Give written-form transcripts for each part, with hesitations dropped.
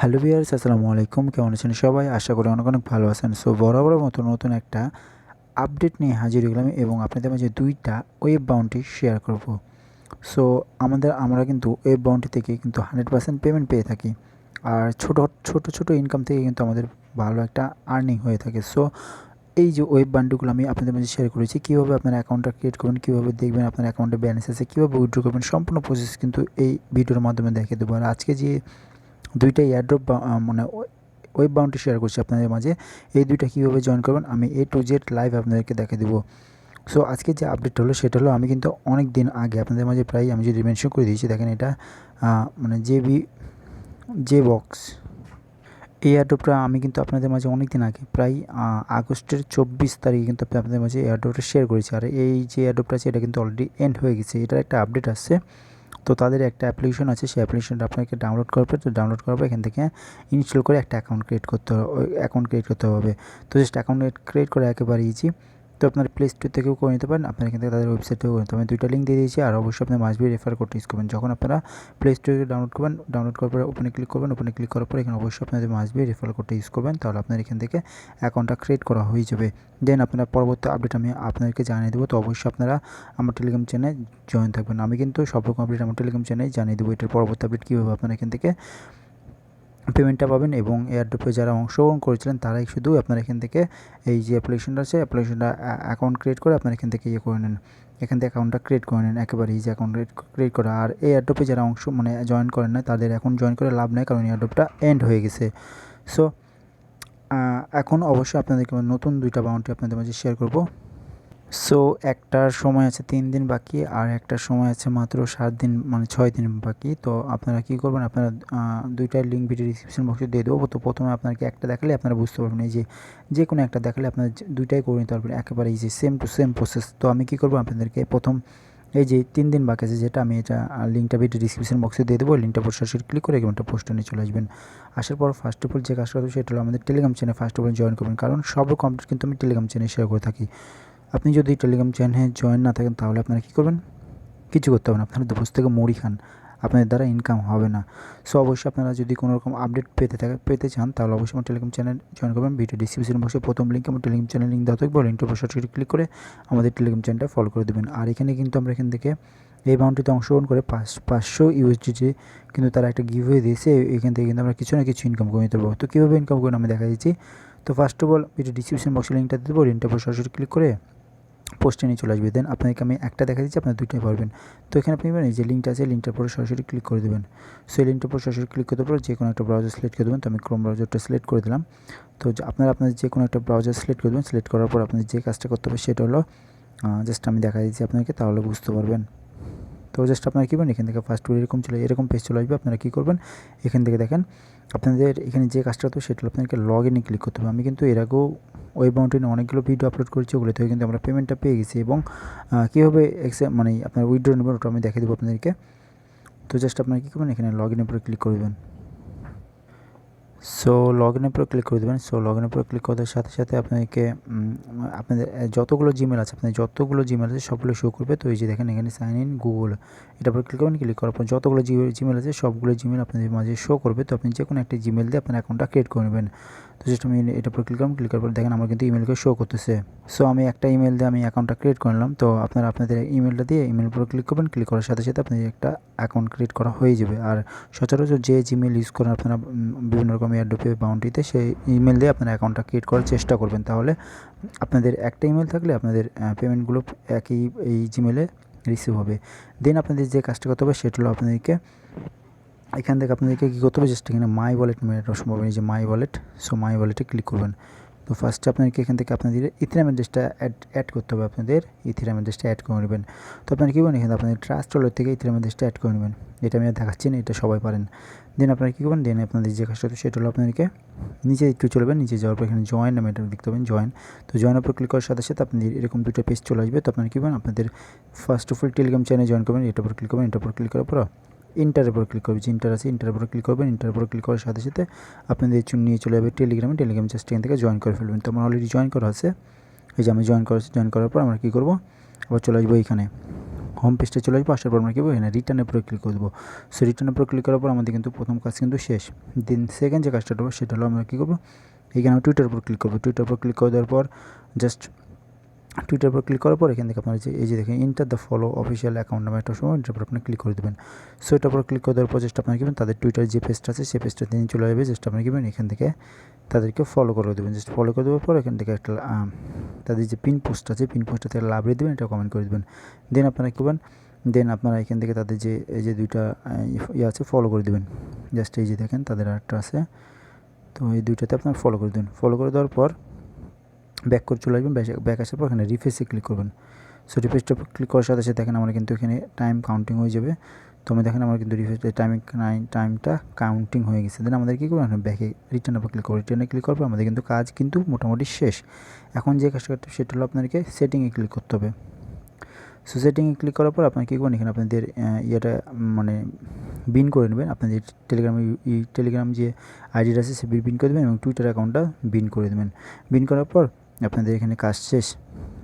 Hello viewers, আসসালামু আলাইকুম। কেমন আছেন সবাই? আশা করি অনেক অনেক ভালো আছেন। সো বরাবরের মতো নতুন একটা আপডেট নিয়ে হাজির হয়ে গেলাম এবং আপনাদের মাঝে 2টা ওয়েব বাউন্টি শেয়ার করব। সো আমরা কিন্তু ওয়েব বাউন্টি থেকে কিন্তু 100% পেমেন্ট পেয়ে থাকি। আর ছোট ইনকাম থেকে কিন্তু আমাদের ভালো একটা আর্নিং হয়ে থাকে। সো এই যে ওয়েব বান্ডিলগুলো আমি আপনাদের মাঝে শেয়ার করেছি, কীভাবে আপনার অ্যাকাউন্টটা ক্রিয়েট করবেন, কীভাবে দেখবেন আপনার অ্যাকাউন্টে ব্যালেন্স আছে, কীভাবে উইথড্র করবেন, সম্পূর্ণ প্রসেস কিন্তু এই ভিডিওর মাধ্যমে দেখিয়ে দেবো। আর আজকে যে 2টা এয়ারড্রপ মানে ওয়েব বাউন্টি শেয়ার করছি আপনাদের মাঝে, এই 2টা কীভাবে জয়েন করবেন আমি A to Z লাইভ আপনাদেরকে দেখিয়ে দেবো। সো আজকে যে আপডেট হলো সেটা হলো, আমি কিন্তু অনেক দিন আগে আপনাদের মাঝে প্রায় আমি যদি মেনশন করে দিয়েছি, দেখেন এটা মানে জে বক্স। এই এয়ারড্রপটা আমি কিন্তু আপনাদের মাঝে অনেক দিন আগে প্রায় আগস্টের 24 তারিখে কিন্তু আপনাদের মাঝে এয়ারড্রপটা শেয়ার করেছি। আর এই যে এয়ারড্রপটা আছে এটা কিন্তু অলরেডি এন্ড হয়ে গেছে, এটার একটা আপডেট আসছে। তো তাদের একটা অ্যাপ্লিকেশন আছে, সেই অ্যাপ্লিকেশনটা আপনাকে ডাউনলোড করবে। তো ডাউনলোড করার পর এখান থেকে ইনস্টল করে একটা অ্যাকাউন্ট ক্রিয়েট করতে হবে। তো জাস্ট অ্যাকাউন্ট ক্রিয়েট করা একেবারে ইজি। তো আপনার প্লে স্টোর থেকেও করে নিতে পারেন, আপনার এখান থেকে তাদের ওয়েবসাইট থেকেও করে নিতে পারেন। 2টা লিঙ্ক দিয়ে দিয়েছি। আর অবশ্যই আপনি মাসবি রেফার কোডটা ইউজ করবেন। যখন আপনারা প্লে স্টোরে ডাউনলোড করবেন, ডাউনলোড করার পরে ওপেনে ক্লিক করবেন। ওপেনে ক্লিক করার পর এখানে অবশ্যই আপনাদের মাসবি রেফার কোডটা ইউজ করবেন, তাহলে আপনার এখান থেকে অ্যাকাউন্টটা ক্রিয়েট করা হয়ে যাবে। দেন আপনারা পরবর্তী আপডেট আমি আপনাদেরকে জানিয়ে দেবো। তো অবশ্যই আপনারা আমার টেলিগ্রাম চ্যানেলে জয়েন থাকবেন। আমি কিন্তু সব রকম আপডেট আমার টেলিগ্রাম চ্যানেলে জানিয়ে দেবো। এটার পরবর্তী আপডেট কীভাবে আপনারা এখান থেকে পেমেন্টটা পাবেন, এবং এয়ারড্রপে যারা অংশগ্রহণ করেছিলেন তারাই শুধু আপনার এখান থেকে এই যে অ্যাপ্লিকেশনটা আছে, অ্যাপ্লিকেশনটা অ্যাকাউন্ট ক্রিয়েট করে আপনার এখান থেকে করে নেন, এখান থেকে অ্যাকাউন্টটা ক্রিয়েট করে নেন। একেবারে এই যে অ্যাকাউন্ট ক্রিয়েট করা। আর এই এয়ারড্রপে যারা জয়েন করেন না, তাদের এখন জয়েন করে লাভ নেই, কারণ এয়ারড্রপটা এন্ড হয়ে গেছে। সো এখন অবশ্যই আপনাদেরকে নতুন 2টা বাউন্টি আপনাদের মাঝে শেয়ার করব। সো একটার সময় আছে 3 দিন বাকি, আর একটার সময় আছে মাত্র 7 দিন, মানে 6 দিন বাকি। তো আপনারা কী করবেন, আপনারা 2টার লিঙ্ক ভিডিও ডিসক্রিপশন বক্সে দিয়ে দেবো। তো প্রথমে আপনাকে একটা দেখালে আপনারা বুঝতে পারবেন, এই যে কোনো একটা দেখালে আপনারা 2টাই করে নিতে পারবেন, একেবারে এই যে সেম টু সেম প্রসেস। তো আমি কী করবো, আপনাদেরকে প্রথম এই যে 3 দিন বাকি আছে, যেটা আমি এটা লিঙ্কটা ভিডিও ডিসক্রিপশন বক্সে দিয়ে দেবো। লিঙ্কটা পর সরাসরি ক্লিক করে একটা পোস্টে নিয়ে চলে আসবেন। আসার পর ফার্স্ট অফ অল যে কাজটা করবে সেটা হলো আমাদের Telegram channel first of all join করবেন, কারণ সব কমপ্লিট কিন্তু আমি টেলিগ্রাম চ্যানেলে শেয়ার করে থাকি। আপনি যদি টেলিগ্রাম চ্যানেলে জয়েন না থাকেন, তাহলে আপনারা কী করবেন, কিছু করতে হবে না, আপনারা বসে থেকে মুড়ি খান, আপনাদের দ্বারা ইনকাম হবে না। সো অবশ্যই আপনারা যদি কোনো রকম আপডেট পেতে চান, তাহলে অবশ্যই আমার টেলিগ্রাম চ্যানেল জয়েন করবেন। ভিডিও ডিসক্রিপশন বক্সে প্রথম লিঙ্ক আমার টেলিগ্রাম চ্যানেল লিঙ্ক দেওয়া থাকবে, লিঙ্কটার উপর সরাসরি ক্লিক করে আমাদের টেলিগ্রাম চ্যানেলটা ফলো করে দেবেন। আর এখানে কিন্তু আমরা এখান থেকে এই বাউন্টিতে অংশগ্রহণ করে 500 ইউএসডিটি কিন্তু তারা একটা গিভওয়ে দিয়েছে। এখান থেকে কিন্তু আমরা কিছু না কিছু ইনকাম করে নিতে পারবো। তো কীভাবে ইনকাম করেন আমি দেখা দিচ্ছি। তো first of all video description বক্সে লিঙ্কটা দেবো, লিঙ্কটার উপর সরাসরি ক্লিক করে পোস্টে নিয়ে চলে আসবে। দেন আপনাকে আমি একটা দেখা দিচ্ছি, আপনার 2টাই পারবেন। তো এখানে আপনি এই যে লিঙ্কটা আছে, লিঙ্কটার পরে সরাসরি ক্লিক করে দেবেন। সো এই লিঙ্কটার পর সরাসরি ক্লিক করতে পর যে কোনো একটা ব্রাউজার সিলেক্ট করে দেবেন। তো আমি ক্রোম ব্রাউজারটা সিলেক্ট করে দিলাম। তো আপনাদের যে কোনো একটা ব্রাউজার সিলেক্ট করে দেবেন। সিলেক্ট করার পর আপনাদের যে কাজটা করতে হবে সেটা হলো, জাস্ট আমি দেখা দিচ্ছি আপনাকে, তাহলে বুঝতে পারবেন। তো জাস্ট আপনারা কী করবেন, এখান থেকে ফার্স্ট এরকম পেজ চলে আসবে। আপনারা কী করবেন, এখান থেকে দেখেন আপনাদের এখানে যে কাজটা হতো সেটা আপনাদেরকে লগ ইনে ক্লিক করতে হবে। আমি কিন্তু এর আগেও ওয়েব বাউন্টি নিয়ে অনেকগুলো ভিডিও আপলোড করেছি, ওগুলো থেকে কিন্তু আমরা পেমেন্টটা পেয়ে গেছি, এবং কীভাবে মানে আপনার উইথড্র নেবেন ওটা আমি দেখিয়ে দেবো আপনাদেরকে। তো জাস্ট আপনারা কী করবেন, এখানে লগ ইনের উপরে ক্লিক করে দেবেন। সো লগ ইনের উপরে ক্লিক করে দেবেন। সো লগ ইনের উপরে ক্লিক করার সাথে সাথে আপনাদেরকে আপনাদের যতগুলো জিমেল আছে, সবগুলো শো করবে। তো এই যে দেখেন এখানে সাইন ইন গুগল, এটার উপরে ক্লিক করবেন। ক্লিক করার পর যতগুলো জিমেল আছে সবগুলো জিমেল আপনাদের মাঝে শো করবে। তো আপনি যে কোনো একটা জিমেল দিয়ে আপনার অ্যাকাউন্টটা ক্রিয়েট করে নেবেন। তো জাস্ট আমি এটার উপরে ক্লিক করলাম। ক্লিক করার পর দেখেন আমার কিন্তু ইমেলকে শো করতেছে। সো আমি একটা ইমেল দিয়ে আমি অ্যাকাউন্টটা ক্রিয়েট করে নিলাম। তো আপনারা আপনাদের ইমেলটা দিয়ে ইমেল উপরে ক্লিক করবেন। ক্লিক করার সাথে সাথে আপনাদের একটা অ্যাকাউন্ট ক্রিয়েট করা হয়ে যাবে। আর সচরাচর যে জিমেল ইউজ করেন আপনারা বিভিন্ন রকম এয়ারড্রপে বাউন্টিতে, সেই ইমেল দিয়ে আপনার অ্যাকাউন্টটা ক্রিয়েট করার চেষ্টা করবেন। তাহলে আপনাদের একটা ইমেল থাকলে আপনাদের পেমেন্টগুলো একই এই জিমেলে রিসিভ হবে। দেন আপনাদের যে কাজটা করতে হবে সেটা হলো, এখান থেকে আপনাদেরকে কী করতে হবে, জাস্ট এখানে মাই ওয়ালেট মেয়েটা সম্ভব, এই যে মাই ওয়ালেট। সো মাই ওয়ালেটে ক্লিক করবেন। তো ফার্স্টে আপনাদেরকে এখান থেকে আপনাদের ইথেরিয়াম অ্যাড্রেসটা অ্যাড করতে হবে, আপনাদের ইথেরিয়াম অ্যাড্রেসটা অ্যাড করে নেবেন। তো আপনারা কী করবেন, এখানে আপনাদের ট্রাস্ট ওয়ালেট থেকে ইথেরিয়াম অ্যাড্রেসটা অ্যাড করে নেবেন। এটা আমি আর দেখাচ্ছি না, এটা সবাই পারেন। দেন আপনারা কী করবেন, দেন আপনাদের যে কাজটা হতো সেটা হলো, আপনাদেরকে নিচে একটু চলবেন। নিচে যাওয়ার পর এখানে জয়েন নামে এটা দেখতে পাবেন, জয়েন। তো জয়েনের উপর ক্লিক করার সাথে সাথে আপনাদের এরকম 2টা পেজ চলে আসবে। তো আপনারা কী করবেন, আপনাদের ফার্স্ট অফ অল টেলিগ্রাম চ্যানেলে জয়েন করবেন। এটার উপর ক্লিক করবেন। এটার উপর ক্লিক করার পর ইন্টারের উপর ক্লিক করবেন, যে ইন্টার আছে ইন্টারের উপর ক্লিক করবেন। ইন্টারের উপর ক্লিক করার সাথে সাথে আপনাদের নিয়ে চলে যাবে টেলিগ্রাম জাস্ট এখান থেকে জয়েন করে ফেলবেন। তো আমার অলরেডি জয়েন করা আছে, এই যে আমি জয়েন করার পর আমরা কী করবো, আবার চলে আসবো এইখানে হোম পেজটা চলে আসবো। আসার পর আমরা কী করবো এখানে রিটার্নের উপরে ক্লিক করবো। সো রিটার্নের উপরে ক্লিক করার পর আমাদের কিন্তু প্রথম কাজ কিন্তু শেষ। দেন সেকেন্ড যে কাজটা করবো সেটা হলো আমরা কী করবো এখানে টুইটার উপর ক্লিক করবো। টুইটার উপর ক্লিক করে দেওয়ার পর জাস্ট টুইটার উপর ক্লিক করার পর এখান থেকে আপনার এই যে দেখেন enter the follow official account নামে একটা সময় এটার উপর আপনি ক্লিক করে দেবেন। সো এটার উপর ক্লিক করে দেওয়ার পর জাস্ট আপনার কিবেন তাদের টুইটার যে পেজটা আছে সেই পেজটা তিনি চলে যাবে। জাস্ট আপনি কিবেন এখান থেকে তাদেরকে ফলো করে দেবেন। জাস্ট ফলো করে দেওয়ার পর এখান থেকে একটা তাদের যে পিন পোস্ট আছে পিন পোস্টটা থেকে লাভ দিয়ে দেবেন, এটা কমেন্ট করে দেবেন। দেন আপনারা করবেন দেন আপনারা এখান থেকে তাদের যে এই যে দুইটা ইয়ে আছে ফলো করে দেবেন। জাস্ট এই যে দেখেন তাদের আরেকটা আছে, তো এই দুইটাতে আপনারা ফলো করে দেবেন। ফলো করে দেওয়ার পর ব্যাক করে চলে আসবেন। ব্যাক আসার পর এখানে রিফ্রেশে ক্লিক করবেন। সো রিফ্রেশটা ক্লিক করার সাথে সাথে দেখেন আমরা কিন্তু এখানে টাইম কাউন্টিং হয়ে যাবে। তো আমি দেখেন আমার কিন্তু রিফ্রেশ টাইমটা কাউন্টিং হয়ে গেছে। দেন আমাদের কী করবেন ব্যাকে রিটার্ন উপর ক্লিক করবো। রিটার্নে ক্লিক করার পর আমাদের কিন্তু কাজ কিন্তু মোটামুটি শেষ। এখন যে কাজটা করতে হবে সেটা হলো আপনাদেরকে সেটিংয়ে ক্লিক করতে হবে। সো সেটিংয়ে ক্লিক করার পর আপনার কী করবেন এখানে আপনাদের ইয়েটা মানে বিন করে নেবেন। আপনাদের টেলিগ্রাম যে আইডিটা আছে সে বিন করে দেবেন এবং টুইটার অ্যাকাউন্টটা বিন করে দেবেন। বিন করার পর আপনাদের এখানে কাজ শেষ।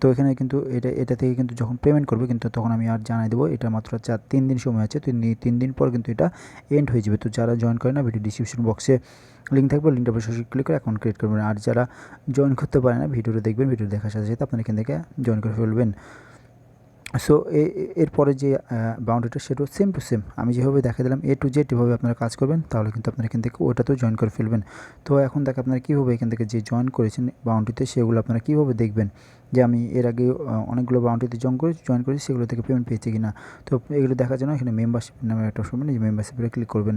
তো এখানে কিন্তু এটা থেকে কিন্তু যখন পেমেন্ট করবে কিন্তু তখন আমি আর জানাই দেবো। এটা মাত্র 3 দিন সময় আছে। তো 3 দিন পর কিন্তু এটা এন্ড হয়ে যাবে। তো যারা জয়েন করে না ভিডিও ডিসক্রিপশন বক্সে লিঙ্ক থাকবে, লিঙ্কটা অবশ্যই ক্লিক করে অ্যাকাউন্ট ক্রিয়েট করবেন। আর যারা জয়েন করতে পারে না ভিডিওটা দেখবেন, ভিডিও দেখার সাথে সাথে আপনারা এখান থেকে জয়েন করে ফেলবেন। সো এরপরে যে বাউন্ডারিটা সেটাও সেম টু সেম আমি যেভাবে দেখা দিলাম A to Z এভাবে আপনারা কাজ করবেন, তাহলে কিন্তু আপনারা এখান থেকে ওটাতেও জয়েন করে ফেলবেন। তো এখন দেখে আপনারা কীভাবে এখান থেকে যে জয়েন করেছেন বাউন্ডারিতে সেগুলো আপনারা কীভাবে দেখবেন যে আমি এর আগে অনেকগুলো বাউন্ডারিতে জয়েন করেছি সেগুলো থেকে পেমেন্ট পেয়েছি কি না। তো এগুলো দেখার জন্য এখানে মেম্বারশিপ নামে একটা অপশন যে মেম্বারশিপে ক্লিক করবেন।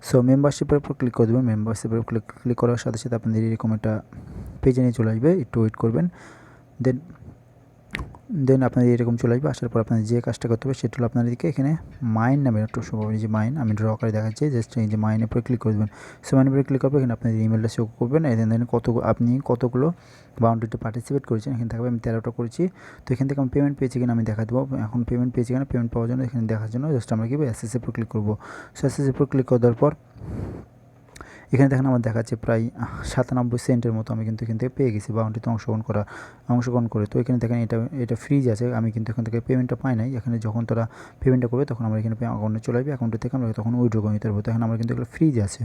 সো মেম্বারশিপের উপর ক্লিক করে দেবেন। মেম্বারশিপের উপর ক্লিক করার সাথে সাথে আপনাদের এরকম একটা পেজে নিয়ে চলে আসবে, একটু ওয়েট করবেন। দেন আপনাদের এরকম চলে আসবে। আসার পর আপনাদের যে কাজটা করতে হবে সেটা হলো আপনাদেরকে এখানে মাইন নামের একটা অপশন পাবেন। যে মাইন আমি ড্র করে দেখাচ্ছি, জাস্ট এই যে মাইনের উপরে ক্লিক করে দেবেন। সো মাইনের উপরে ক্লিক করবে এখানে আপনাদের ইমেলটা শো করবেন। দেন আপনি কতগুলো বাউন্ডারিতে পার্টিসিপেট করেছেন এখানে থাকবে। আমি 13টা করেছি। তো এখান থেকে আমি পেমেন্ট পেয়েছি কিনা আমি দেখা দেবো। এখন পেমেন্ট পেয়েছি কিনা পেমেন্ট পাওয়ার জন্য এখানে দেখার জন্য জাস্ট আমরা কী অ্যাসেসের উপর ক্লিক করবো। সো অ্যাসেসের উপর ক্লিক করে দেওয়ার পর এখানে দেখেন আমার দেখাচ্ছে প্রায় 97 সেন্টের মতো আমি কিন্তু এখান থেকে পেয়ে গেছি বাউন্ডারিতে অংশগ্রহণ করে। তো এখানে দেখেন এটা ফ্রিজ আছে, আমি কিন্তু এখান থেকে পেমেন্টটা পাই নাই। এখানে যখন তারা পেমেন্টটা করবে তখন আমরা এখানে অ্যাকাউন্টে চলে আসবে। অ্যাকাউন্টে থেকে আমরা তখন উইথড্র করে নিতে পারবো। দেখেন আমার কিন্তু এগুলো ফ্রিজ আছে।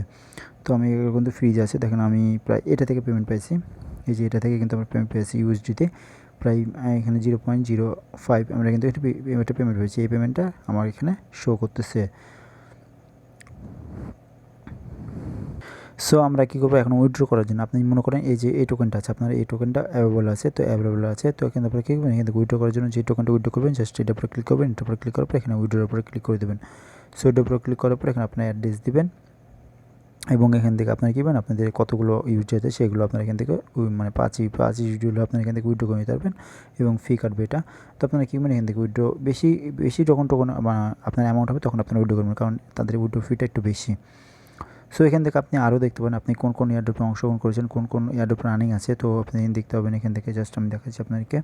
তো আমি এগুলো কিন্তু ফ্রিজ আছে। দেখেন আমি প্রায় এটা থেকে পেমেন্ট পাইছি। এই যে এটা থেকে কিন্তু আমরা পেমেন্ট পেয়েছি ইউএসডিতে প্রায় এখানে 0.05 আমরা কিন্তু এটা পেমেন্ট হয়েছে। এই পেমেন্টটা আমার এখানে শো করতেছে। সো আমরা কী করবো এখন উইথড্র করার জন্য আপনি মনে করেন এই যে এই টোকেনটা আছে, আপনার এই টোকেনটা অ্যাভেলেবল আছে। তো অ্যাভেলেবল আছে, তো এখানে আপনারা কী করবেন এখান থেকে উইথড্র করার জন্য যে টোকেনটা উইথড্র করবেন জাস্ট এটার উপরে ক্লিক করবেন। এটার উপরে ক্লিক করার পর এখানে উইথড্রোর উপরে ক্লিক করে দেবেন। সো এটার উপরে ক্লিক করার পর এখানে আপনার অ্যাড্রেস দিবেন এবং এখান থেকে আপনারা কী করবেন আপনাদের কতগুলো ইউজ আছে সেগুলো আপনারা এখান থেকে মানে 5 ইউজগুলো আপনারা এখান থেকে উইথড্র করে নিতে পারবেন এবং ফি কাটবে এটা। তো আপনারা কী করবেন এখান থেকে উইথড্র বেশি যখন টোকেন আপনার অ্যামাউন্ট হবে তখন আপনারা উইথড্র করবেন, কারণ তাদের উইথড্র ফিটা একটু বেশি। সো এখান থেকে আপনি আরও দেখতে পাবেন আপনি কোন কোন এয়ারড্রপে অংশগ্রহণ করেছেন, কোন কোন এয়ারড্রপ রানিং আছে। তো আপনি দেখতে পাবেন এখান থেকে জাস্ট আমি দেখাচ্ছি আপনাদেরকে।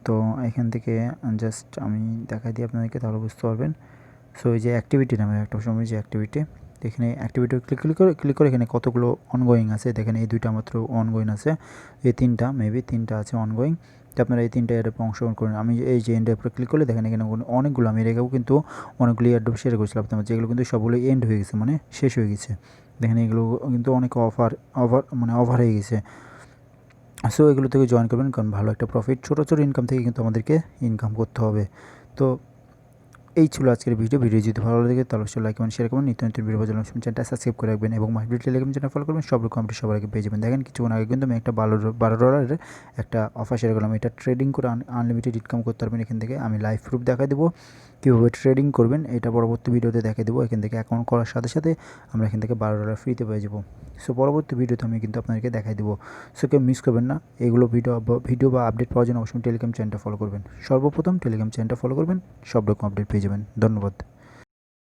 তো এখান থেকে জাস্ট আমি দেখাই দিই আপনাদেরকে, তাহলে বুঝতে পারবেন। সো এই যে অ্যাক্টিভিটি নামে একটা সময় যে অ্যাক্টিভিটি, এখানে অ্যাক্টিভিটি ক্লিক করে এখানে কতগুলো অনগোয়িং আছে দেখেন। এই দুইটা মাত্র অনগোয়িং আছে, এই তিনটা মেবি 3টা আছে অনগোয়িং। তো আপনারা এই 3টা এয়ারড্রপে অংশগ্রহণ করেন। আমি এই যে এন্ডের উপরে ক্লিক করলে দেখেন এখানে অনেকগুলো আমি এর আগেও কিন্তু অনেকগুলো এয়ারড্রপ শেয়ার করেছিলাম আপনার, যেগুলো কিন্তু সবগুলো এন্ড হয়ে গেছে মানে শেষ হয়ে গেছে। দেখেন এগুলো কিন্তু অনেক ওভার হয়ে গেছে। সো এগুলো থেকে জয়েন করবেন, কারণ ভালো একটা প্রফিট ছোটো ইনকাম থেকে কিন্তু আমাদেরকে ইনকাম করতে হবে। তো এই ছিল আজকের ভিডিও যদি ভালো লাগে তাহলে অবশ্যই লাইক কমেন্ট শেয়ার করবেন। নিত্য নতুন ভিডিও পাওয়ার জন্য চ্যানেলটা সাবস্ক্রাইব করে রাখবেন এবং মাইভিডিও টেলিগ্রাম চ্যানেল ফলো করবেন। সব রকম আপডেট সবার আগে পেয়ে যাবেন। দেখেন কিছুক্ষণ আগে কিন্তু আমি একটা $12 একটা অফার শেয়ার করলাম। এটা ট্রেডিং করে আনলিমিটেড ইনকাম করতে পারবেন। এখান থেকে আমি লাইভ প্রুফ দেখা দেবো কীভাবে ট্রেডিং করবেন, এটা পরবর্তী ভিডিওতে দেখে দেবো। এখান থেকে অ্যাকাউন্ট করার সাথে সাথে আমরা এখান থেকে $12 ফ্রিতে পেয়ে যাবো। সো পরবর্তী ভিডিওতে আমি কিন্তু আপনাদেরকে দেখাই দেবো। সো কেউ মিস করবেন না। এগুলো ভিডিও বা আপডেট পাওয়ার জন্য অবশ্যই টেলিগ্রাম চ্যানেলটা ফলো করবেন। সর্বপ্রথম টেলিগ্রাম চ্যানেলটা ফলো করবেন, সব রকম আপডেট পেয়ে যাবেন। ধন্যবাদ।